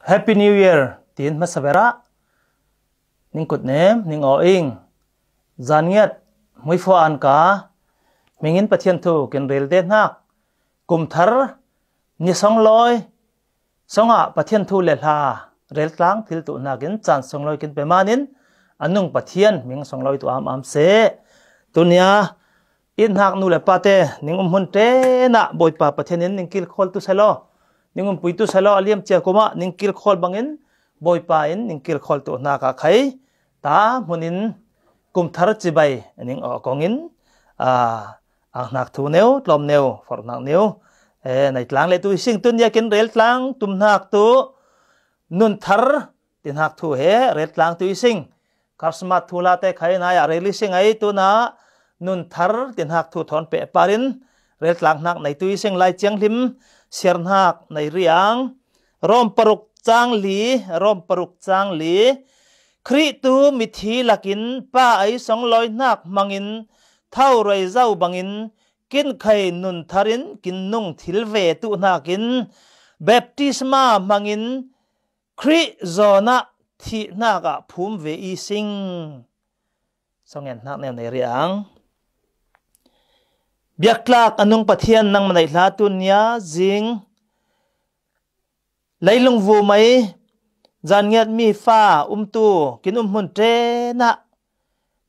Happy New Year tin masavera ning kut nem ning o ing zaniat mui fo an ka mingin pathian thu ken rel de nak kum thar ni song loi songa pathian thu le hla rel tlang thil tu na gen chan song loi ken pe manin anung pathian ming song loi tu am se tunia in hak nu le pate ning hun te na boi pa pathianin ning kil khol tu selo ning pui tu selo aliam che koma ning kil khol bangin boi pa in ning kil khol tu na ka khai ta munin kum thar chi bai ning o kongin ang nak thu neu tlom neu for nak neu nai tlang le tu sing tun ya ken rel tlang tum nak tu nun thar tin hak thu he rel tlang tu sing karsma thula te khai na ya reli sing ai tu na nun thar tin hak thu thon pe parin rel tlang nak nai tu sing lai chiang lim siar nak nai riang rom paruk chang li khri tu mithi lakin pa ai song loi nak mangin thau roi zau bangin kin khai nun tharin kin nung thil ve tu nakin baptisma mangin khri zona thi naka phum ve i sing songen nak ne nei riang biaklak anung pathian nang manai hla tunya jing leilung vu mai zaniat mi fa tu kin hun tre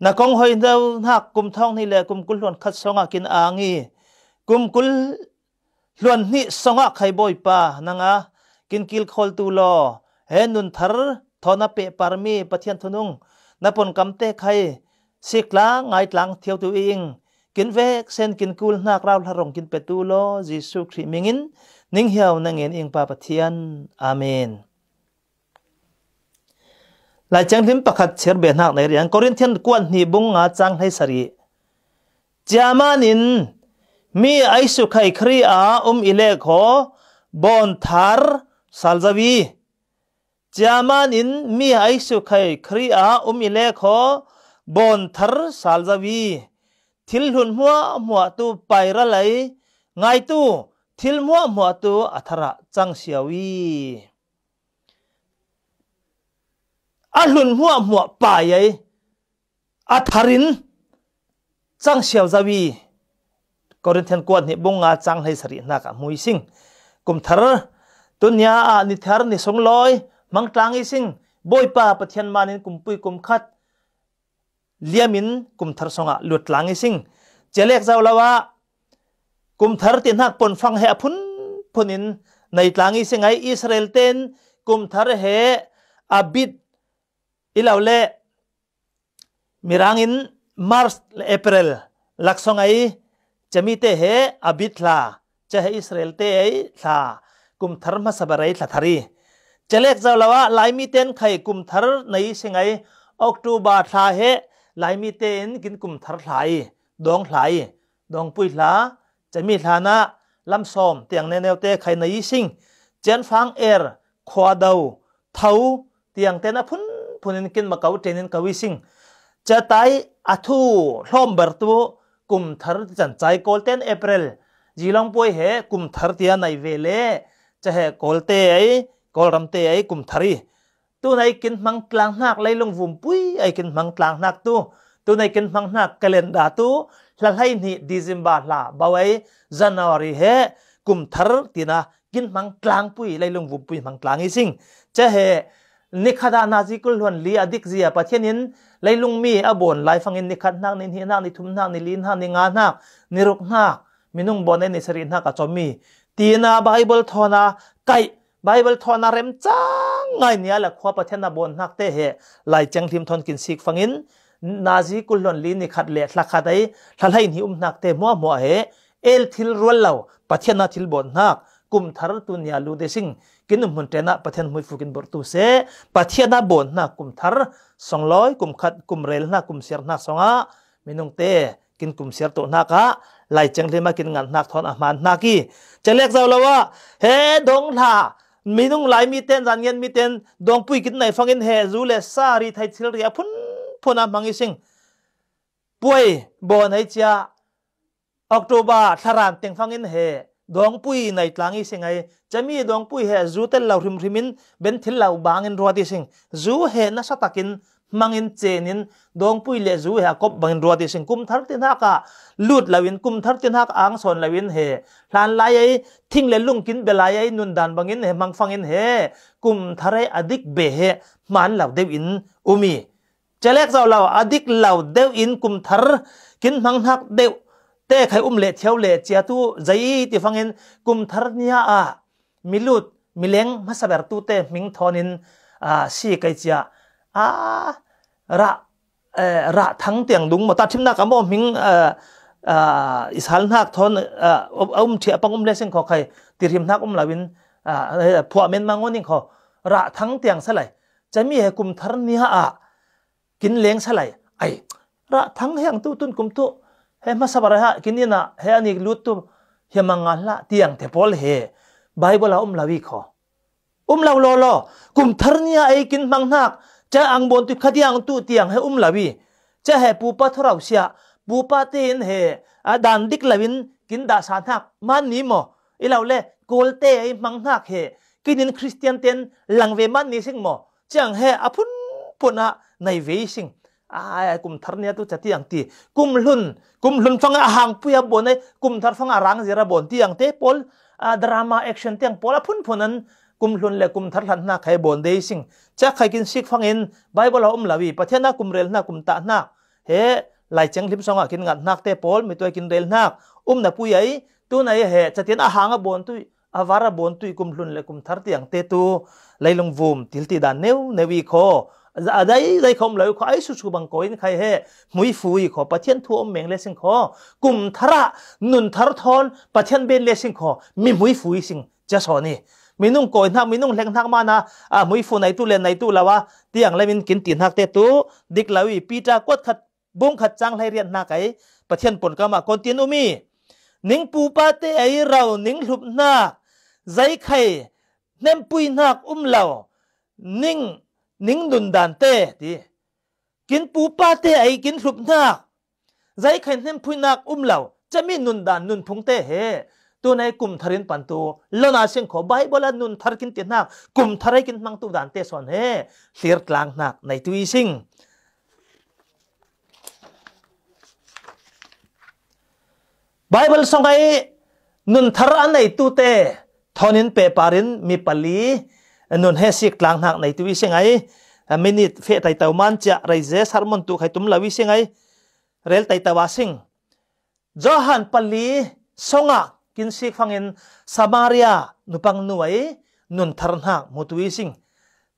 na kong hoi dau hak kum thong ni le kum kul lon khat songa kin angi kum kul lon ni songa khai boi pa nanga kin kil khol tu lo he nun thar thona pe parmi pathian thunung napon kamte khai sikla ngai tlang thiau tu ing kin vek sen kin kul nak raw harong kin petu lo jisu khri mingin ning hiao nangen ing pa pathian amen lai chang lim pakhat cher be nak nei riang Corinthian kwan ni bung nga chang hai sari jamanin mi aisu khai khri a ile kho bon thar saljawi jamanin mi aisu khai khri a ile kho bon thar saljawi thil hun muwa tu paira lai ngai tu thil muwa tu athara chang siawi alun muwa pa yai atharin chang siaw zawi Corinthian kwat ni bunga chang hai sari naka mui sing kum thar tunya ni thar ni song loi mang tlang i sing boi pa pathian manin kum pui kum khat liamin kum thar songa lut lang i sing chelek zaw lawa kum thar tin hak pon phang he phunin nei tlang i sing ai Israel ten kum thar he abit ilaule mirangin March April laksong ai chamite he abitla chahe Israel te ai tha kum thar ma sabarai tha thari chelek zawlawa laimi ten khai kum thar nei singai October tha he laimi ten kin kum thar thlai dong pui hla chami thlana lamsom tiang ne neute khai nei sing chen phang er khwa dau thau tiang ten a phunin kin makau tenin kawi sing chatai athu hlom bertu kum thar chan chai kolten April jilong poi he kum thar tia nai vele chahe kolte ai kolramte ai kum thari tu nai kin mang tlang nak leilong vum pui ai kin mang tlang nak tu nai kin mang nak calendar tu hlalhai ni December la bawai January he kum thar tina kin mang tlang pui leilong vum pui mang tlang i sing chahe nikhada nazikul hon li adik zia pathianin leilung mi abon lai fangin nikhat nak nin hi nak ni thum nak ni lin ha ni nga nak ni ruk nak minung bon ni sari nak ka chomi tina Bible thona kai Bible thona rem chang ngai nia la khwa pathiana bon nak te he lai chang thim thon kin sik fangin nazikul hon li nikhat le thlakhat ai thalhai ni nak te mo he el thil rol law pathiana thil bon nak kum thar tu nia lu de sing kinum hun tena pathian hui fukin bortu se pathiana bon na kum thar songloi kum khat kum rel na kum ser na songa minung te kin kum ser to na ka lai chang lema kin ngan nak thon aman na ki chelek zaw lawa he dong la minung lai mi ten zan ngen mi ten dong pui kin nai fangin he zu le sari thai thil ria phuna mangi sing puai bon hai cha October tharan teng fangin he ดองปุยในตลางอีสิงไงจะมีดองปุยเหจูเตลเราริมริมินเป็นทิลเราบางอินรัวดิสิงจูเหนัสตักินมังอินเจนินดองปุยเลจูเหกบบางอินรัวดิสิงกุมทัรตินฮักลุดลาวินกุมทัรตินฮักอังสอนลาวินเหลานลายทิ้งเลลุงกินเบลายนุนดานบางอินเหมังฟังอินเหกุมทาร์อดิกเบเหมันเหล่าเดวินอุมีจะเล็กเจ้าเราอดิกเหล่าเดวินกุมทาร์กินมังฮักเดวเต้ใครเละเที่ยวเละเจ้าตู้ใจที่ฟังอินกุมทาร์เนียมิลุดมิเลงมาสเบรตูเต้มิงทอนินสีไกเจ้าระทั้งเตียงดุงมาตัดชิมนักก็มิงอิสราเอลนักทอนเทียปังเลสิงขอใครตีริมนักลาวินพวกเมนมังวนิงขอระทั้งเตียงสลายจะมีให้กุมทาร์เนียกินเลี้ยงสลายไอระทั้งแห่งตู้ตุนกุมตุเฮมาสบายฮะกินนี่นะเฮอันนี้ลุตุเฮมังงานละเตียงเทปอลเฮไบเบิลลาวิขอลาโลกุมทาร์เนียไอกินมังนักจะอังบนตุขดีอังตุเตียงให้ลาวิจะให้ปูปัทเราเสียปูปัทเองให้ดันดิกลาวินกินดาสานักมันนี่โมอีเราเล่โกลเตไอมังนักให้กินคริสเตียนเต็นหลังเวมันนี่สิงโมจังให้อพุ่นปุ่นในเวสิงกุมทาร์เนียตุจะเตียงตีกุมลุนฟังหางปุยบนไอกุมทาร์ฟังรังเจระบนเตียงเตปอลดราม่าแอคชั่นเตียงปอลพุ่นนั้นกุมลุนและกุมทาร์หันนักให้บนเดซิงจะใครกินสิกฟังอินไบเบิลเราลาวิประเทศนักกุมเรลนักกุมตานักเฮไลจังลิมสองกินงัดนักเตปอลมีตัวกินเรลนักนักปุยไอตัวไหนเฮจะเตียนหางบนตุยวาระบนตุยกุมลุนและกุมทาร์เตียงเตตูไลลงวูมติลติดานเนวีโคได้คำเลยขอไอ้สุบังโกอินใครเฮมุยฟุยขอประเทศทั่วเมืองเลสิงขอกุมทาระนุนทาร์ทอนประเทศเบนเลสิงขอมีมุยฟุยสิงจะสอนนี่มีนุ่งโกยนักมีนุ่งเล็งนักมานะมุยฟุในตู้เลนในตู้แล้ววะเตียงเลยมินกินตีนหักเตตู้ดิกลาวิปีจากกดขัดบุ้งขัดจังให้เรียนนักไอประเทศปนกามาคนตีนุมีนิ่งปูปาเตไอเรานิ่งหลุบนักใจใครเนมปุยนักเหล่านิ่งดุนดานเต้ดีกินปูปาเต้ไอกินหลุบนักใจใครเนมปุยนักเหล่าจะมีนุนดานนุนพงเต้เฮตัวในกลุ่มทารินปันตัวแล้วนาเสียงขอใบโบราณนุนทาร์กินเตียนักกลุ่มทาร์กินมังตุดานเต้สอนเฮเสียกลางนักในตุยซิงไบเบิลส่งไอ้นุนทาร์อันในตุเต้ทอนินเปปารินมีปลีนุนเฮสิกลางนักในตุยซิงไอ้มินิเฟไตเตามันจะไรเจสฮาร์มอนตุใครตุ้มลาวิซิงไอ้เรลไตเตาวาซิงจอฮันปลีส่งกินสิกฟังอินสมารียนุปังนุไอนุนทาร์นักมุตุยซิง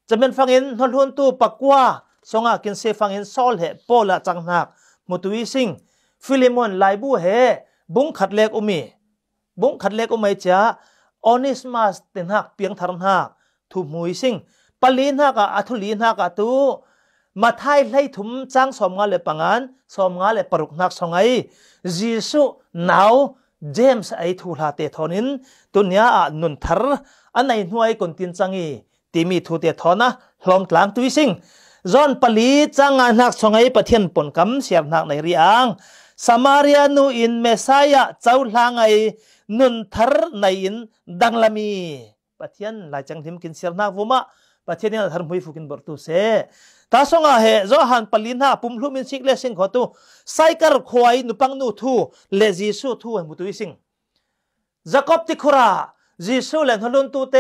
จะเป็นฟังอินนนตุปักว่าส่งกินสิฟังอินซอลเฮโปละจังนักมุตุยซิงฟิลิมอนไลบูเฮบุงขัดเล็กบุงขัดเล็กจ้าออนิสมาสเตนักเปียงทาร์นักทุมุยซิงปลีนักอัทุลีนักตูมาไทยไล่ถุมจังสมงาเลปังอันสมงาเลปรุกนักสงไอจีสุนาวเจมส์ไอทูลาเตทอนินตุนยานุนทาร์อันไหนหน่วยคนตินจังอีตีมีทูเตทอนะลอมกลางตุยซิงจอนปลีจังงานนักสงไอประเทศปนกำเสียบนักในเรียงสมารียนูอินเมสายะเจ้าลางไอนุนทาร์ในอินดังลามีประเทศหลายจังทิมกินเสียบนักวุมะประเทศนี้ทำให้ฟุกินบอร์ตุเซตาสงอาเฮจอฮันปลีน่าปุ่มลุมินสิกเลสิงขอตูไซกร์ควายนุปังนูทูเลจิสูทูมุตุยสิงจักอบติคุระจิสูเลนฮลุนตูเต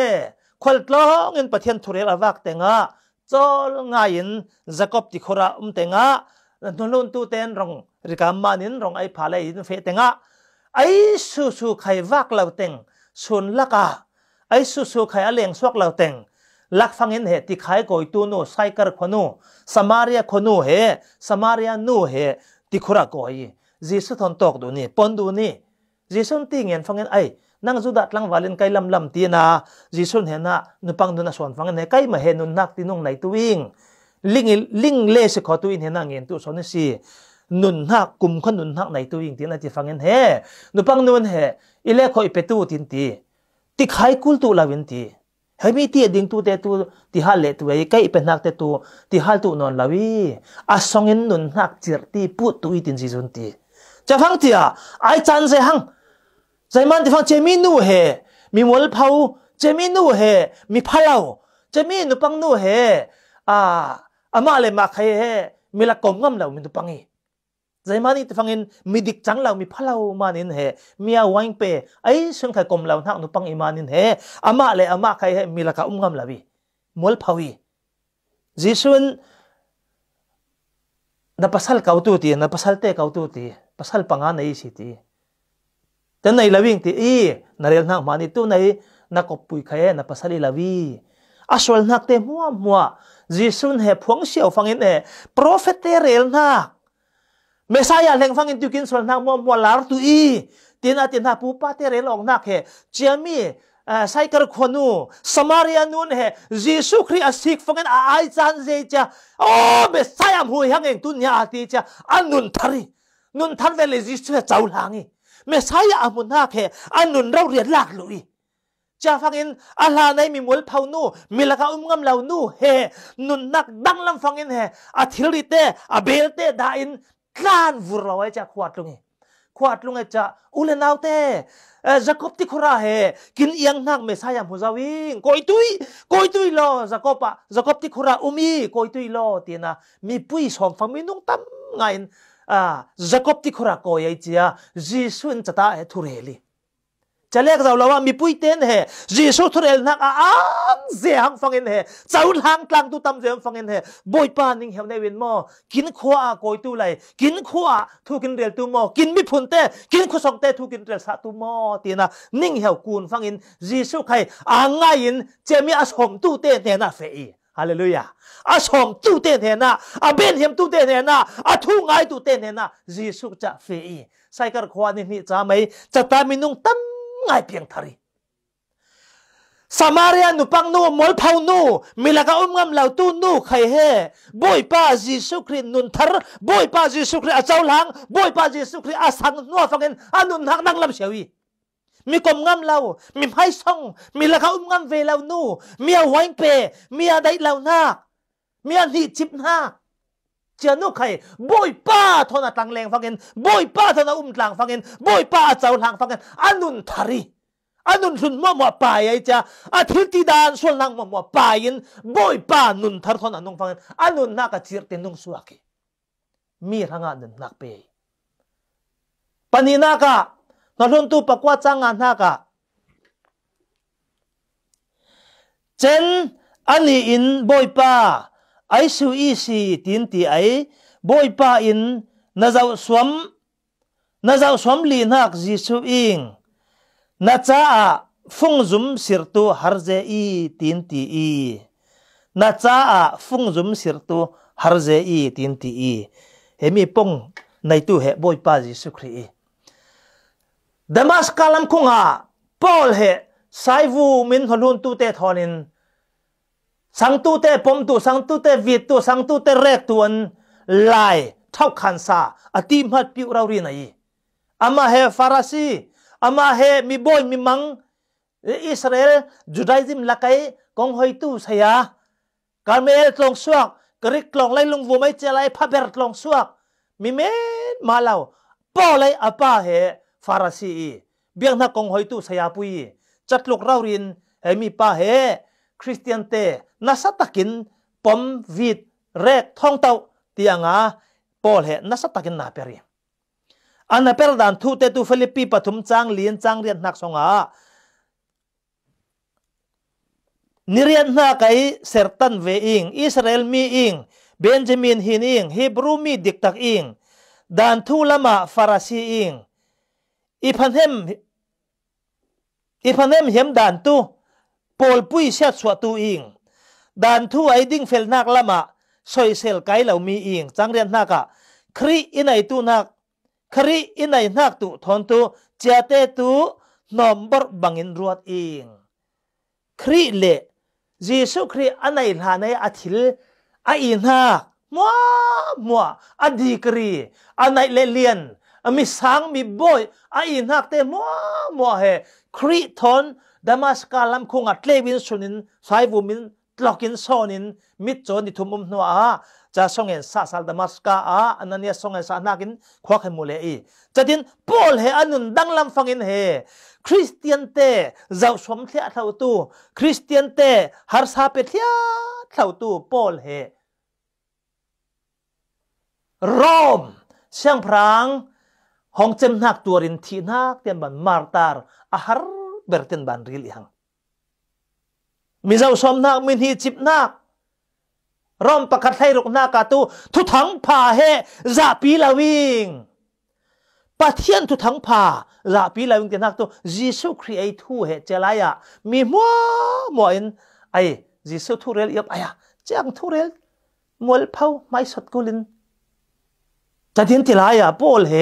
ควลตลองอินประเทศทุเรลอาวักเตงะจอลงายินจักอบติคุระเตงะฮลุนตูเตนรองริกามานินรองไอพาเลยินเฟเตงะไอสุไขวักเหล่าเตงสุนละกาไอสุไขอเลงสวกเหล่าเตงลักฟังเห็นเหตุที่ขายกอยตัวโน่ไซเคิลคนโน่สมารียคนโน่เฮสมารียโน่เฮที่คุระกอยจีสุทนตกดูนี่ปนดูนี่จีสุนตีเงินฟังเห็นไอนั่งจุดัดลังวาเลนไกลำตีนาจีสุนเห็นนะนุปังนุนส่วนฟังเห็นไกมาเห็นนุนนักที่นุ่งในตัววิ่งลิงเลสขอตัวอินเห็นนะเงินตัวสอนสินุนนักกุมขนุนนักในตัววิ่งที่นั่นที่ฟังเห็นเฮนุปังนุนเฮอิเล่คอยเป็ดตัวตินตีที่ขายกุลตัวลาวินตีเฮ้ยมีที่ดิ่งตัวเตตัวที่ฮัลเลตัวไอ้ใกล้เป็นนักเตตัวที่ฮัลตัวนอนลาวีอาสงเงินนุนนักจิรตีพูดตัวอีตินซีซุนตีจะฟังที่ไอ้จันเซฮัง ใจมันที่ฟังเจมินูเฮมีมวลเผาเจมินูเฮมีพะเลาเจมินูปังนูเฮอามาเลยมาใครเฮมีละกงงำเรามีตุปังอีใจมันนี่ที่ฟังอินมีดิกจังเรามีพะเลามานินเฮมีอาวังเปไอ้ซึ่งใครกลมเราหนักนุปังอีมานินเฮอามาเลยอามาใครเฮมีละกะงำเราบีมวลเผาอีจิสุนนับภาษาเก่าตัวตีนับภาษาเตะเก่าตัวตีภาษาปังงานในสิตีแต่ในลาวิงตีนาเรียนนักมานิตุในนักกบุยใครนับภาษาลาวีอาชวลนักเตะมัวจิสุนเฮพวงเสียวฟังอินโปรเฟตเตเรลนักเมสายาแห่งฟังอินตุกินชวลนักมัวลาร์ตุตีนาปูปาเตเรลออกนักเฮเจมี่ใส่กระขนูสมารีนูนเฮยิสุคริสต์ฟังกันไอจันเจจ้าโอ้เมสายามหุยหังเองตุนยาตีจ้าอันนุนทารีนุนทาร์เวลยิสุเจ้าหลังเมสายาอามุนนักเฮอันนุนเราเรียนหลักลุยจ้าฟังอินอัลลาในมีมวลเผานูมีละกะงำเหล่านูเฮนุนนักดังลำฟังอินเฮอาทิลิเตอเบลเตดาอินกลานวุรเอาไว้จ้าขวดลุงจ้าอุเลนเอาเตจักรบที่คราเฮกินเอียงนักเมสายามหัวจาวิงโกยตุยโลจักรบที่ครามีโกยตุยโลตีนะมีปุยสองฟังมีนุ่งตั้มไงจักรบที่คราโกยไอเจียจีสุนจะตาทุเรลีจะเรียกเราว่ามีปุยเต้นเฮจีสุทุเรลนักเสียงฟังเงินเฮเจ้าหางกลางตุตำเสียงฟังเงินเฮบ่อยปานิ่งเฮในเวนมอกินขวาโกยตุไลกินขวาทุกินเรียลตุมอกินมิพุนเตกินขสองเตทุกินเรียลสะตุมอตีนะนิ่งเฮกูนฟังเงินจีสุใครง่ายอินเจมีอาสมตุเตเนน่าเฟอีฮาเลลูยาอาสมตุเตเนน่าเบนเฮมตุเตเนน่าทุงไงตุเตเนน่าจีสุจะเฟอีใส่กระขวานี่จะไม่จะตามินุงตั้มไงเพียงทารีสมารีนุปังนูมอลเผานูมีละกะงำเหล่าตูนูใครเฮบ่อยป้าจิสุครินุนทารบ่อยป้าจิสุคริอาเจ้าหลังบ่อยป้าจิสุคริอาสังนัวฟังเงินนุนหักนั่งลำเฉียวีมีกลมงำเหล่ามีไพ่ซ่องมีละกะงำเวเหล่านูมีอาไว้เปมีอาได้เหล่านักมีอาหิจิบนักเจ้านุใครบ่อยป้าทนตังแรงฟังเงินบ่อยป้าทนหลังฟังเงินบ่อยป้าเจ้าหลังฟังเงินนุนทารีอันนุนสุนมัวป่ายไอ้จ้าอาทิตย์ที่ดานส่วนนังมัวป่ายินบ่อยป้านุนทาร์ทนนุงฟังอันนุนนักจิรตินุงสวากีมีทางานนุนนักเปย์ปนีนักะนรุนตุปกวาจังงานนักะเจนอันนี้อินบ่อยป้าไอซูอีซีตินตีไอบ่อยป้าอินนาเจ้าสวมลีนักจิสุอิงนาจ้าฟงจุมสิรตุฮาร์เจอีตินตีอีนาจ้าฟงจุมสิรตุฮาร์เจอีตินตีอีเฮมีปงในตู้เฮบ่อยป้าจิสุครีดามัสกาลัมคุงาปอลเฮไซวูมินฮลุนตุเตทอนินสังตุเตปมตุสังตุเตวิตุสังตุเตเรกตุนไลเท่าขันซาอติมัดปิวเรารีนัยอามาเฮฟาราซีอามาเฮมีบอยมีมังอิสราเอลจูดาอิซึมลักไอกองหอยตู้เสียการเมลตลงสวกกริกลงไล่ลงวัวไม่เจริญพับเบิร์ตลงสวกมีเมนมาเล่าปอเลยอาป้าเฮฟาราซีเบียงนักกองหอยตู้เสียปุยจัดลูกเรารินเฮมีป้าเฮคริสเตียนเตนัสตักินปมวิดเรกท่องเต้าเตียงปอลเฮนัสตักินนาเปรีอันนั้นเป็นด่านทูเตตุฟิลิปปีปฐุมจังเลียนจังเรียนนักสงฆ์นิเรียนนักไอเซอร์ตันเวอิงอิสราเอลมีอิงเบนจามินฮินอิงฮิบรูมีดิกตักอิงด่านทูละมาฟาราซีอิงอีพันเฮมเฮมด่านทูปอลปุยเช็ดสวตูอิงด่านทูไอดิ้งเฟลนักละมาซอยเซลไกเหล่ามีอิงจังเรียนนักะครีอินไอตูนักครีอินไอนักตุทอนตุเจเตตุนอมบร์บังอินรวดอิงครีเลยิสุครีอันไหนหาในอาทิลไอนักมัวอดีกรีอันไหนเลียนมีสังมีบอยไอนักเตมัวเฮครีทอนดามัสกาลัมคงอัดเลวินสุนินไซวูมินตลอกินโซนินมิดโจนิทุมุมนัว จะส่งเงินซาซาลดามัสกาอันนั้นเนี่ยส่งเงินซานักินควักให้มูเลอีจะดินปอลเฮอันนุนดังลำฟังอินเฮคริสเตียนเตเจ้าสมเทียเท่าตูคริสเตียนเตฮาร์ซาเปเทียเท่าตูปอลเฮโรมเชียงพรางห้องเจมนักตัวรินทีนักเตียนบันมาร์ตาร์อาหารเบอร์เตนบันริลยังมิเจ้าสมนักมินฮีจิบนักรอมประคัดให้รุกนากาตูทุทั้งผ่าเฮจะปีลาวิงปะเทียนทุทั้งผ่าจะปีลาวิงเตียนักตูยิสุครีไอทูเฮเจลายะมีมัวอินไอยิสุทุเรลยับไอ้จังทุเรลมัวเผาไม่สดกุลินจะทิ้งที่ลายะปอลเฮ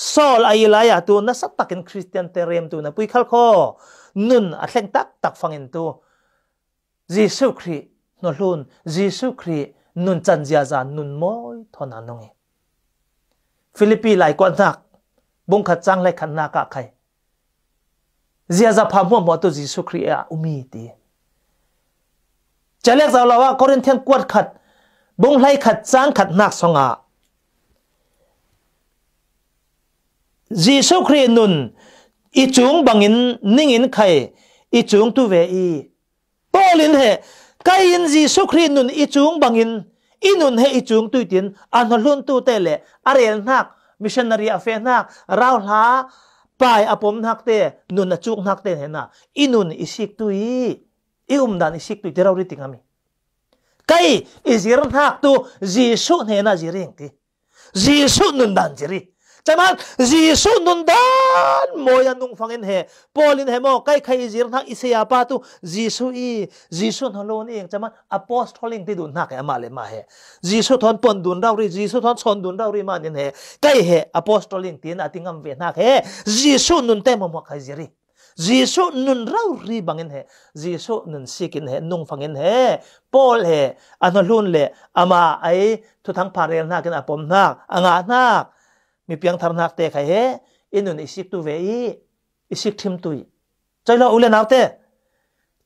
โซลไอลายะตัวนักสักตักินคริสเตียนเตเรียมตัวนับปุยขัลโคนุนอัดเล่งตักฟังอินตัวยิสุครีนลุนยิสุครีนุนจันเจียจานนุนมอยทอนานงฟิลิปปีหลายกว่านักบุงขัดจังไลขันนักใครเจียจะพามัวมัวตัวยิสุครีอุมีดีจะเรียกเราว่าโครินเทียนกวดขัดบุงไลขัดจังขัดนักสงะยิสุครีนุนอีจุงบังอินนิ่งอินใครอีจุงตัวเวอีปอลินเฮกายินยิสุครีนุนอีจุงบังอินอินุนเฮอีจุงตุยตินอันลุนตุเตเลอาเรลนักมิชชันนารีอาเฟนักเราหาปลายอปมนักเตนุนจุกนักเตเห็นนะอินุนอิสิกตุยอิดันอิสิกตุยเดเราริติงามิกายอิจิรนักตุยิสุเนนะจิริงติยิสุนุนดันจิริจังนั้นยิสุนุนดานโมยันนุงฟังอินเฮปอลินเฮโมใกล้ใครจิรนักอิสยาปาตุยิสุนฮโลนเองจังนั้นอพอสตอลิงที่ดุนนักเอมาเลมาเฮยิสุทอนปนดุนเราริยิสุทอนชนดุนเราริมานินเฮใกล้เฮอพอสตอลิงที่นั่นติงอัมเวนักเฮยิสุนุนเตมโมใครจิริยิสุนุนเราริบังอินเฮยิสุนุนสิกินเฮนุงฟังอินเฮปอลเฮอันลุนเลอามาไอทุทั้งพาเรลนักกันอปมนักอ่างนักมีเพียงทารนักเตะใครเฮอินุนอิสิกตุเวอิสิกทิมตุยใจเราอุเลนเอาเตะ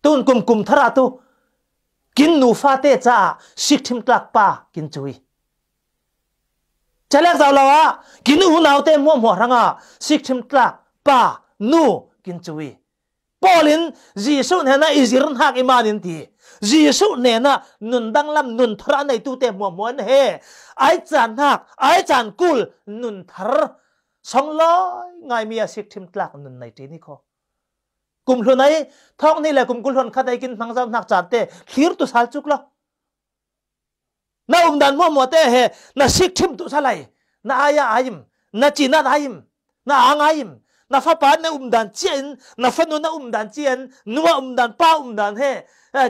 ตุนกุมทาราตุกินนูฟาเตจ้าสิกทิมตลักป้ากินจุยใจเล็กเราว่ากินหูนาวเตะมัวหัวรังอ่ะสิกทิมตลักป้านูกินจุยปอลินยิสุเนน่ะอิจิรันหักอิมานินทียิสุเนน่ะนุนดังลำนุนทราในตู้เตะมัวมัวเฮไอจานหักไอจานกุลนุนทรสองร้อยไงมีอาศิกทิมตลักนุนในที่นี้เขากลุ่มคนไหนท้องนี่แหละกลุ่มกุลคนขัดไอกินพังจานหักจานเตะขีรตุสาลจุกละน่าดันมัวมัวเตะเฮน่าศิกทิมตุสาลายน่าอายาอายิมน่าจีน่าอายิมน่าอ่างอายิมนาฟ้าป่าน่าดันเจียนนาฟ้านุน่าดันเจียนนัวดันป้าดันเฮ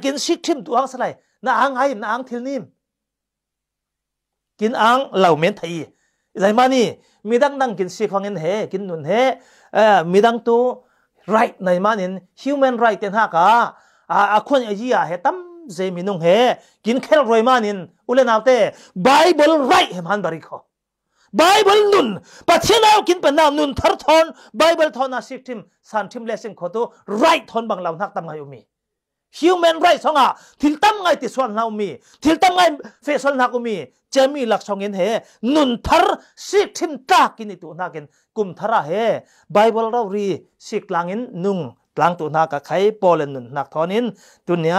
กินชิคทิมตัวอังสไลน่าอ่างไงน่าอ่างทิลนิมกินอ่างเหล่าเมนไทยใจมานี่มีดังนั่งกินชิคของเงินเฮกินนุนเฮมีดังตัว right ในมานี่ human right เต็นหักคนอาชีพเฮตั้มเจมินุงเฮกินแคลรอยมานี่อุเลนเอาเต้ Bible right เฮมันบริโภคBible นุนปัจเจกกินเป็นน้ำนุนทารทอน Bible ทอนาสิกทิมสันทิมเลสิงขอตัว right ทอนบางเหล่านักตั้งไงมี human right สองทิลตั้งไงติดส่วนเรามีทิลตั้งไงเฟส่วนนักมีจะมีหลักสองเงินเฮนุนทารสิกทิมตากินตัวนักเงินกุมทาระเฮ Bible เรารีสิกหลังเงินนุ่งหลังตัวนักใครปอลนุนนักทอนินตัวเนี้ย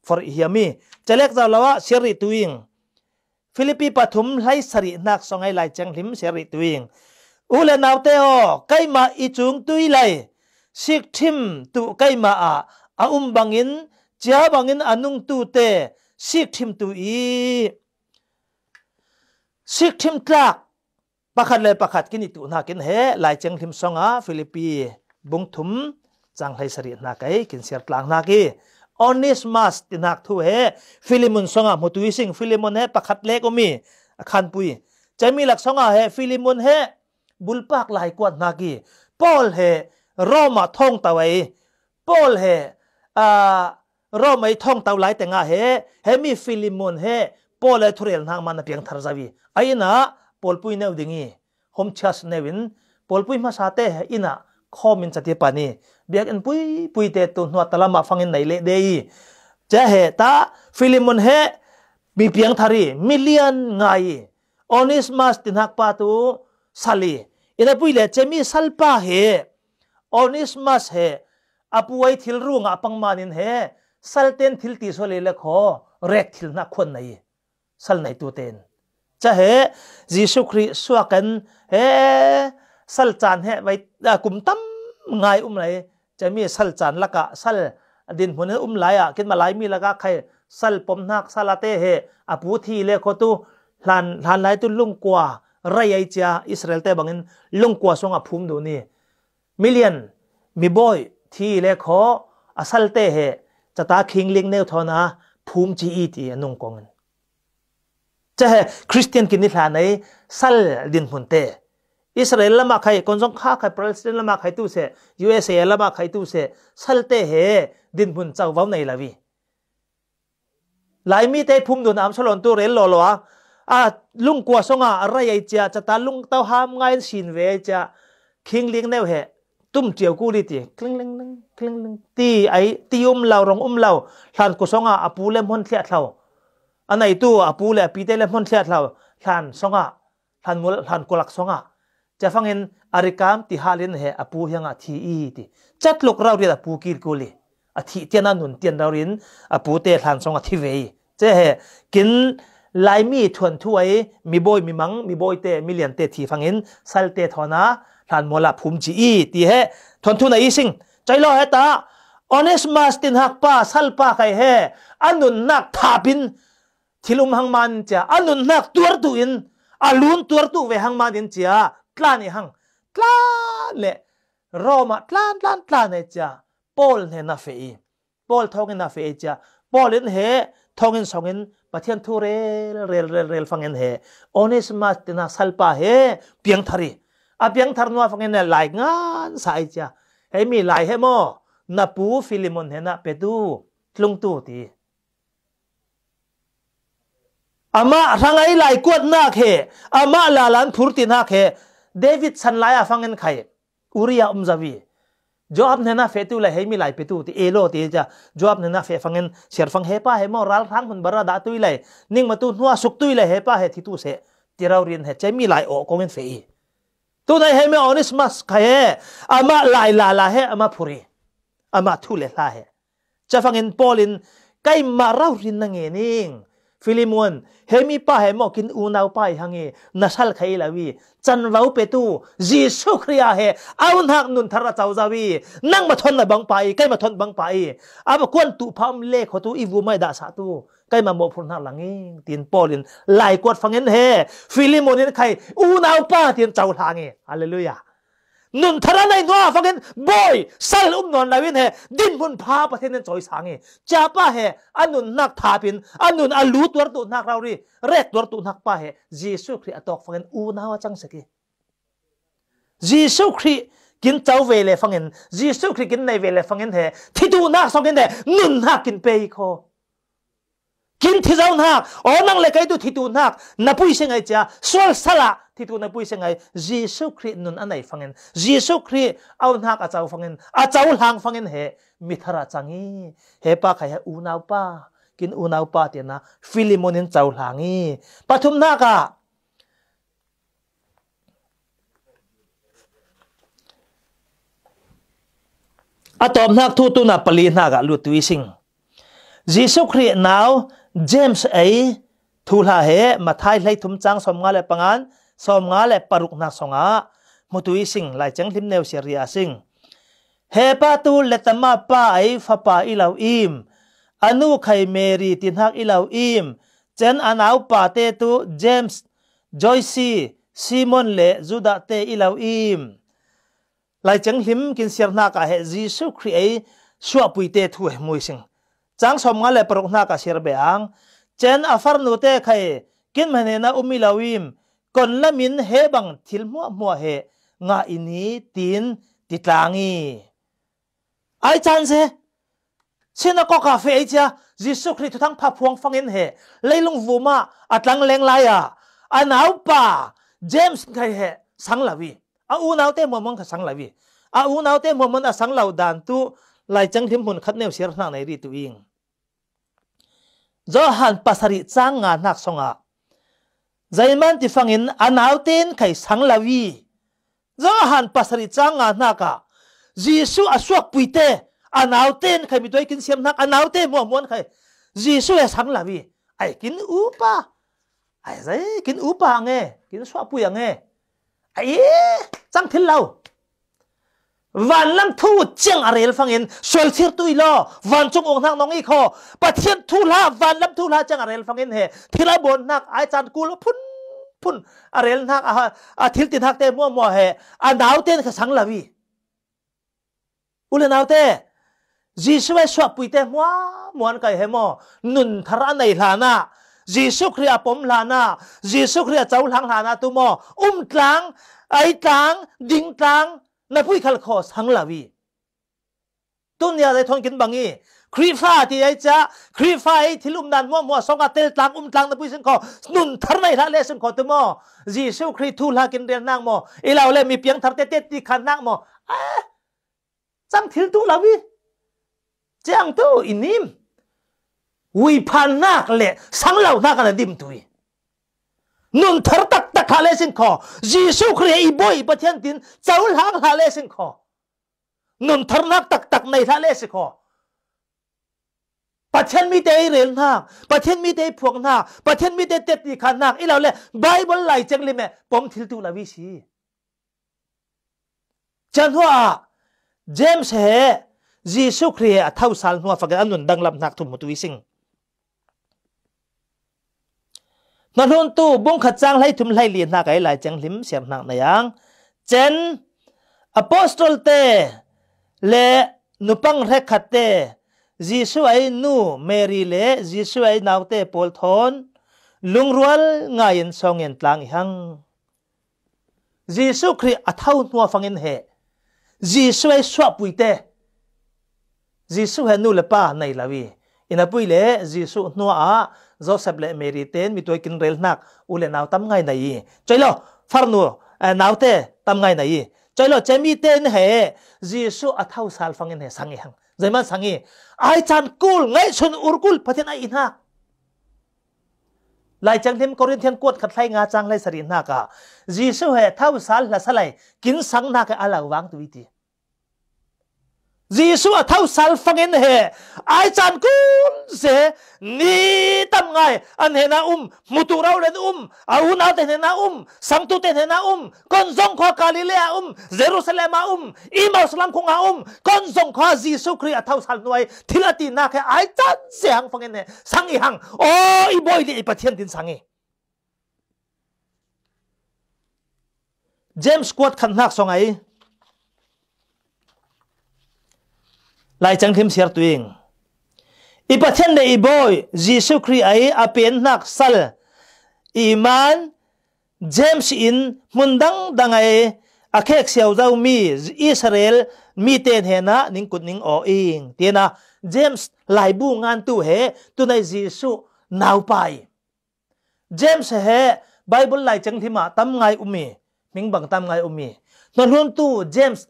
for เฮียมีจะเล็กจะเล่าว่าเชริตุยงฟิลิปปีปฐุมไลสรินักสองไอไลจังลิมเสริตุยงอุเลนาวเตโอไกมาอิจุงตุยไลสิกทิมตุไกมาบังอินเจ้าบังอินอนุงตุเตสิกทิมตุอีสิกทิมตลักประคัดเลยประคัดกินตุนักกินเฮไลจังลิมสองฟิลิปปีบุงทุมจังไลสรินักไอกินเสียตลังนักอีOnismas tinak thu he Philemon songa motui sing Philemon he pakhat lek omi khan pui chami lak songa he Philemon he bulpak lai kwat naki Paul he Roma thong tawai Paul he Roma thong taw lai tenga he mi Philemon he Paul he thurel nang man piang thar jawi aina Paul pui ne udingi hom chas nevin Paul pui ma sate he ina khomin chati pani biak en pui te tu nuat talama fangin nei le dei cha he ta Philemon he มีเพียงทารีมิเลียนไงออนิสมัสตินักปาตูสัลีอินาปุยเลเจมีสัลปาเฮออนิสมัสเฮอปุยทิลรุงอปังมานินเฮสัลเตนทิลติโซเลเลขอเรกทิลนักคนไหนสัลไหนตัวเตนจะเฮยิสุคริสวกันเฮสัลจานเฮไว้กุมตั้มไงไหนจะมีสัลจานละกะสัลดินหัวนั้นไหลกินมาไหลมีละกะใครสัลปมนักสัลเตเฮอปุทีเลขอตูหลานไหลตุลุงกว่าไรไอเจ้าอิสราเอลเตบังเงินลุงกว่าส่งภูมิดูนี่มิเลียนมีบอยที่เลขออาสัลเตเฮจะตาคิงลิงเนวทอนะภูมิจีอีตีนุ่งกงจะเฮคริสเตียนกินนิทานในสัลดินหุ่นเตอิสราเอลละมาใครคนสงข้าใครปาเลสไตน์ละมาใครตู้เส USA ละมาใครตู้เสสัลเตเฮดินหุ่นเจ้าว้าวในละวีหลายมีเตภูมิดูน้ำฉลองตัวเรลโลวะลุงกว่าส่งอะไรไอเจ้าจะตาลุงเต้าหามไงสินเวจ้าคิงลิงเนวเฮตุ้มเจียวกูดีตีคลิ้งลิงคลิ้งลิงตีไอตีเรารองเราหลานกุศลอาปูเล่มหุ่นเทียดเราอันไหนตัวอาปูเล่ปีเตเล่มหุ่นเทียดเราหลานส่งหลานกุลักส่งจะฟังเห็นอาริกามที่ฮาลินเฮอาปูยังทีอีตีจัดลูกเราเรียกอาปูกิรกุลีทีเตียนนุนเตียนเราเรียนอาปูเตหลานส่งทีเวจะเฮกินลายมีทวนถ้วยมีบอยมีมังมีบอยเตมีเลียนเตทีฟังเห็นสัลเตทอนะหลานมลาภูมิจีอีตีเฮทวนทุนไอซิงใจรอเฮตาออเนสมาสตินหักป้าสัลป้าใครเฮอันนุนนักทาบินทิลุมหังมันจ้าอันนุนนักตัวตุอินอาลุนตัวตุเวหังมันจ้าตลานี่หังตลาเล่รอมาตลาเนี่ยจ้าปอลเฮน่าเฟยปอลทองเฮน่าเฟยจ้าปอลเฮทองเฮสองเฮปะเทียนทูเรลฟังเฮนเฮออเนสมาสตินาสัลป้าเฮเปียงทารีเปียงทาร์นัวฟังเฮนหลายงานสายจ้าเฮมีหลายเฮโมนับปูฟิลิมอนเฮน่าเป็ดูลุงตูตีอามาทางไอ้หลายกวดนักเฮอามาลาลันพูดตินักเฮเดวิดสันไลอาฟังเงินใครอุริยาจาวีจอบเนี่ยนะเฟตุเลยให้มีหลายเฟตุที่เอโลที่จะจอบเนี่ยนะเฟฟังเงินเสียฟังเฮป้าเฮมอรัลทั้งคนบาราดาตุยเลยนิ่งมาตุนัวสุกตุยเลยเฮป้าเฮที่ตุเสที่เราเรียนเฮจะมีหลายโอกงเงินเฟยตัวไหนเฮไม่ออนิสมัสใครอามาหลายลาเฮอามาพูรีอามาทุเลลาเฮจะฟังเงินปอลินใกล้มาเราเรียนนั่งเองนิ่งฟิลิมอนเฮมีป้าเฮมอกินอูนาวป้าหังเงนัชลใครลาวีจันวาวเปตูยิสุคริยาเฮเอาหนักนุนทาราเจ้าจาวีนั่งมาทนในบังไปใกล้มาทนบังไปอาบกวนตุพามเล่ขตูอีวูไม่ด่าสาตูใกล้มาโมพรนักหลังเองตีนปอลินไล่กวดฟังเงินเฮฟิลิมอนนี่ใครอูนาวป้าตีนเจ้าทางเงฮาเลลูยานุนทาราในนัวฟังเงินบอยสัลนอนลาวินเฮดินบนพาประเทศนั้นจอยสังเงจ้าป้าเฮอันนุนนักทาปินอันนุนอัลลูตัวตุนักเรารีเรกตัวตุนักป้าเฮยิสุคริอตอกฟังเงินอูนาวจังสกียิสุคริกินเจ้าเวเลฟังเงินยิสุคริกินในเวเลฟังเงินเฮที่ตุนักสองเงินเฮนุนนักกินเปย์โคกินที่เจ้านักอ๋อนั่งเล็กไอ้ตัวที่ตุนักนับปุยเชงไอจ้าสวลสละที่ตัวนับปุยเชงไอยิสุครินุนอันไหนฟังเงินยิสุคริเอานักอาเจ้าฟังเงินอาเจ้าหางฟังเงินเฮมิทราจังงี้เฮป้าใครเฮอูนาวป้ากินอูนาวป้าเตียนะฟิลิมอนินเจ้าหางงี้ปฐุมนักอะตอมนักทูตุนาปลีนักลุตุยสิงยิสุครินาวเจมส์ไอทูลาเฮมาไทยไล่ทุมจังสมงาเลปังอันสมงาเลปรุกนักสงะมุตุยสิงไล่จังลิมเนวเสียรียสิงเฮปาตูเลตมาป้าไอฟ้าป้าอิลาวอิมอนุไคเมรีตินฮักอิลาวอิมเจนอันเอาป้าเตตูเจมส์จอยซีซิมอนเลจูดาเตอิลาวอิมไล่จังลิมกินเสียร์นักเฮยิสุคริไอชัวปุยเตทูเฮมุยสิงจังสมงาเลปรุกนักเสียร์เบียงเจนอัฟาร์นูเตใครกินมันเนนะอุมิลาวิมก่อนละมินเฮบังทิลมัวเฮงาอินีตีนติดลางีไอจันเซเช่นก็กาเฟไอจ้ายิสุคริสต์ทั้งพาพวงฟังเงินเฮเลยลงวูมาอัตลังเลงไลอะอันเอาป่าเจมส์ใครเฮสังลาวีอูนาวเต้มัวมันก็สังลาวีอูนาวเต้มัวมันสังลาวดันตุไลจังทิมหุ่นคัดเนวเสียร์นักในรีตุอิง Zohan pasari changa nak songa Zaiman ti fangin anautin kay sanglawi Zohan pasari changa naka Jisu aswak puite anautin kay midway kin siam nak anautin mo kay Jisu e sanglawi ay kin upa ay zai kin upa nge kin swak puy nge ay chang thil lau Van lam thu chang arel fangin sol thir tui lo van chung ong nak nong i kho pathian thu la van lam thu la chang arel fangin he thila bon nak ai chan kul phun arel nak a thil tin hak te mo he a naw ten ka sang lawi ule naw te Jisu ai swap pui te muan kai he mo nun thara nei hlana Jisu khria pom hlana Jisu khria chau hlang hlana tu mo tlang ai tlang ding tlang na pui khal kho sang lawi tunya le thon kin bangi khrifa ti ai cha khrifa ai thilum dan mo songa tel tlang tlang na pui sen kho nun thar nai la le sen kho tu mo Jisu khri thu la kin ren nang mo ilaw le mi piang thar te ti khan nak mo chang thil tu lawi chang tu inim wi phan nak le sang law nak na dim tui nun thar tak tak hale sin kho Jisu khri i boy pathian tin chaul hang hale sin kho nun thar nak tak tak nei hale sin kho pathian mi te rel nak pathian mi te phuang nak pathian mi te tet ti khan nak ilaw le bible lai chang le me pom thil tu lawi si chan hua James he Jisu khri a thau sal hua faga anun danglam nak thum tu sing Nalun tu bung kacang lai tum lai li na kai lai chang lim siam nak na yang chen apostol te le nupang rekhat te Jisu ai nu Mary le Jisu ai naute Paul thon lungrual ngayen songen tlang hang Jisu khri athau nuwa fangin he Jisu ai swap puite Jisu he nu le pa nei lawi ina pui le Jisu nuwa a Joseph le Mary ten mi toy kin rel nak ule naw tam ngai nai choilo farnu naute tam ngai nai choilo chemi ten he Jisu athau sal fangin he sangi hang jaiman sangi ai chan kul ngai sun urkul pathian ai ina lai chang them Corinthian quote khatlai nga chang lai sari na ka Jisu he thau sal la salai kin sang na ka ala wang tu ti Jisu a thau sal fangin he ai chan kul se ni tam ngai an he na muturau len auna te na sang tu te na kon zong kho Galilea Jerusalem imau salam khong kon zong kho Jisu Christ a thau sal nuai thilati na ke ai chan se hang fangin he sangi hang o i boy li pathian tin sangi James quote khan nak song ai lai chang thim siar tuing ipathian le iboy Jisu Christ ai apen nak sal iman James in mundang dangai akhek siaw zau mi Israel mi ten hena ning kut ning o ing tiena James lai bu ngan tu he tunai Jisu nau pai James he Bible lai chang thima tam ngai ming bang tam ngai non tu James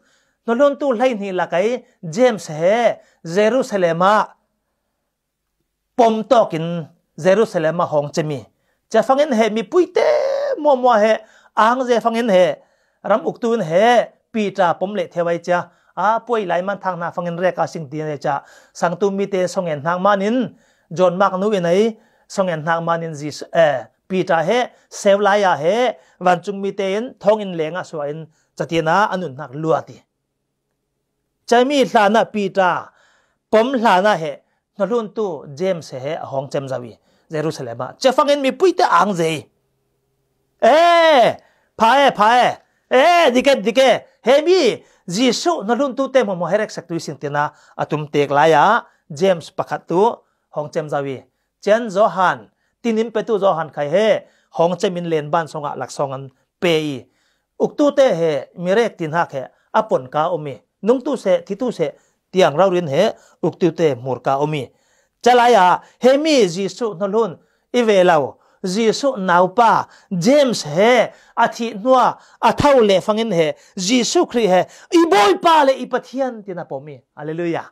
non tu lai ni la kai James he Jerusalem pom tokin Jerusalem hong chemi cha fangin he mi puite mo he ang je fangin he ram uktun he Peter pom le thewai cha poi lai man thang na fangin re ka sing ti ne cha sang tu mi te songen nang manin John Mark nu enai songen nang manin Jesus Peter he sevlaya he wan chung mi te in thongin lenga so in chatina anun nak luati chami hlana Peter pom hlana he nalun tu James he hong chem zawi Jerusalem cha fangin mi puite ang je phae dike he mi Jisu nalun tu te mo herek sak tu sing tina atum tek laya James pakhat tu hong chem zawi chen Johan tinim pe tu Johan khai he hong chemin len ban songa lak songan pe uktu te he mirek tin hak he apon ka omi nung tu se thi tu se tiang raurin he uktu te murka omi chalaya he mi Jisu nalun ivelau Jisu naupa James he athi nuwa athau le fangin he Jisu Christ he iboy pa le ipathian tina pomi hallelujah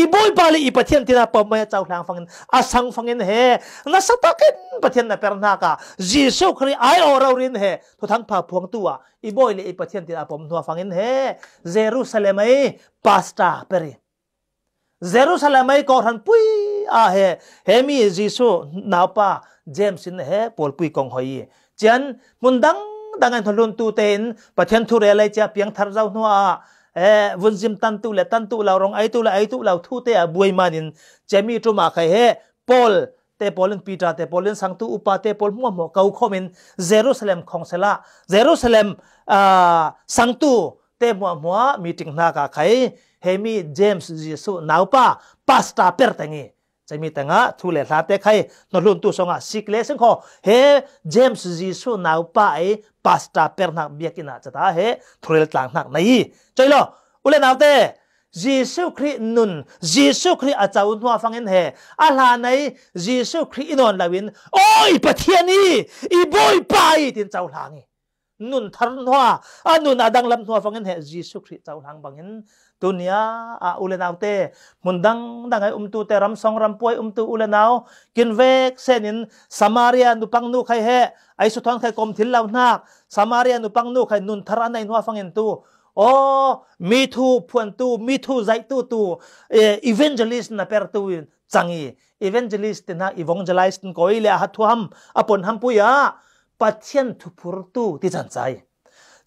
boy bali i pathian tina pom ma chau hlang fangin asang fangin he na satakin pathian na perna ka jisu khri ai oraurin he to thang pha phuang tua i boy le i pathian tina pom nuwa fangin he Jerusalem ai pasta peri Jerusalem ai ko han pui a he mi jisu naupa James in he pol pui kong hoi chian mundang dangan tholun tu ten pathian thu re lai cha piang thar zau nuwa vunjim tan tu la rong ai tu la thu te a buai manin chemi tu ma khai he Paul te Paulin Peter te Paulin sang tu upa te Paul mo kau khomin Jerusalem khongsela Jerusalem sang tu te mo meeting na ka khai hemi James Jesu naupa pasta pertangi chemi tanga thule hla te khai no lun tu songa sikle sing kho he James Jesu naupa ai pasta perna biakina chata he thurel tlang nak nai choilo ule naute Jesu Christ nun Jesu Christ a chau nuwa fangin he ala nai Jesu Christ inon lawin oi pathiani i boy pai tin chau hlangi nun thar nuwa anun adang lam nuwa fangin he Jesu Christ chau hlang bangin dunia a ule naute mundang dangai tu te ram song ram poi tu ule naw kin vek senin Samaria nu pang nu khai he ai su thong khai kom thil law nak Samaria nu pang nu khai nun thar anai nuwa fangin tu me too puan tu me too zai tu evangelist na per tu changi evangelist na evangelist ko ile ha thuam apon ham puya pathian thu phur tu ti chan chai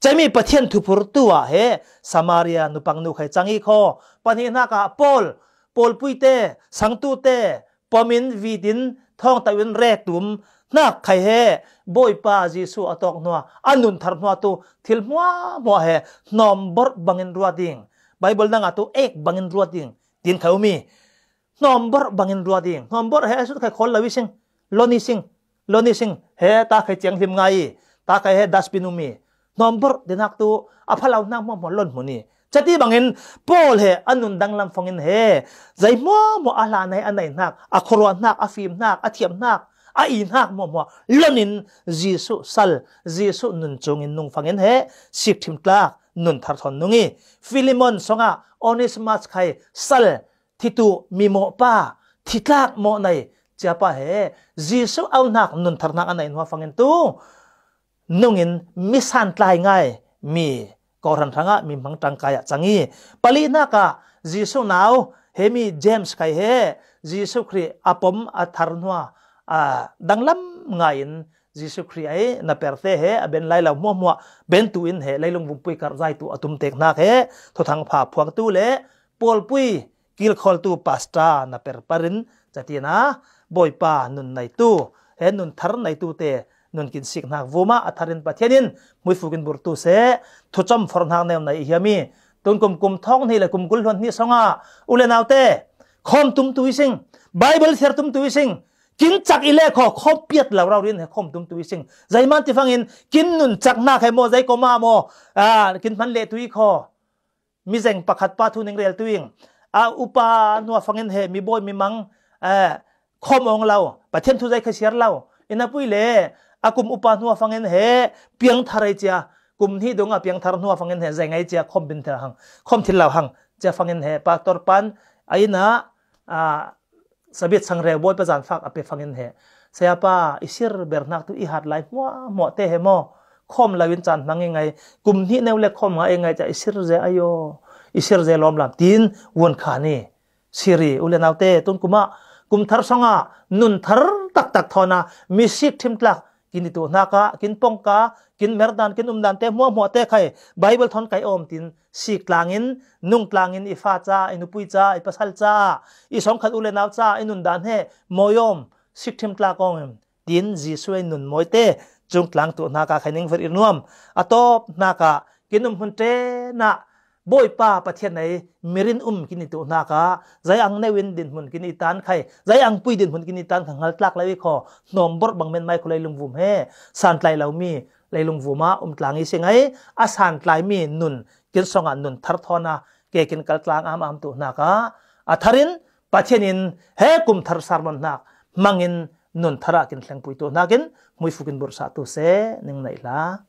chami pathian thu phur tu a he Samaria nu pang nu khai changi kho pani na ka Paul puite sangtu te pomin vidin thong tawin re tum na khai he boy pa Jesu atok noa anun thar noa tu thil mo he nombor bangin ruading Bible na nga tu ek bangin ruading tin khaumi nombor bangin ruading nombor he asu khai khol lawi sing loni sing he ta khai chang him ngai ta khai he dasbinumi nombor dinak tu aphalau na mo lon muni chati bangin Paul he anun danglam fangin he zai mo ala nai anai nak akhoro nak afim nak athiam nak a in hak mo lonin Jesu sal Jesu nun chungin nung fangin he sik thim tlak nun thar thon nungi Philemon songa Onesimus khai sal thitu mimo pa thitlak mo nai chapa he Jesu au nak nun thar nak anai no fangin tu nungin misan tlai ngai mi koran thanga mi mangtang kaya changi pali na ka Jesu naw hemi James khai he Jesu Christ apom athar nuwa danglam ngain Jesu Christ ai na perte he aben lai la mo ben tu in he lailong bumpui kar zai tu atum tek na he tho thang pha phuang tu le Paul pui kil khol tu pasta na per parin chatina boy pa nun nai tu he nun thar nai tu te nun kin sik nak vuma atharin pathianin mui fukin bur tu se thucham forn hang nem nai hiami tun kum thong ni le kum kul hon ni songa ule naute khom tum tu sing Bible ser tum tu sing kin chak ile kho khopiat law raw rin he khom tum tu sing zai man ti fangin kin nun chak na khai mo zai ko ma mo kin phan le tui kho mi zeng pakhat pa thu ning rel tuing upa nuwa fangin he mi boy mi mang khom ong law pathian thu zai kha siar law ina pui le akum upa nuwa fangin he piang tharai cha kum hi donga piang thar nuwa fangin he zai ngai cha khom bin thar hang khom thil law hang cha fangin he pastor pan aina sabit sangre boy pazan fak ape fangin he sayapa isir bernak tu i hat lai mo te he mo khom lawin chan mangi ngai kum hi neule khom nga ngai cha isir je lom lam tin won khani siri ule naute tun kum thar sanga nun thar tak thona misik thimtlak kini tu naka kin pongka kin merdan kin umdan te mo te khai Bible thon kai om tin sik tlangin nung tlangin ifa cha inupui cha ipasal cha i song khat ule naw cha inun dan he moyom sik thim tla kong tin Jesu nun moite chung tlang tu naka khaining ver irnuam atop naka kinum hunte na boy pa pathian nei mirin kini tu naka zai ang newin din hun kini tan khai zai ang pui din hun kini tan khangal tlak lawi kho nombor bangmen mai khulai lungvum he san tlai lawmi leilung vuma tlangi singai asan tlai mi nun kin songa nun thar thona ke kin kal tlang am tu naka atharin pathianin he kum thar sarmon nak mangin nun thara kin thleng pui tu nakin mui fukin bursa tu se ning nei la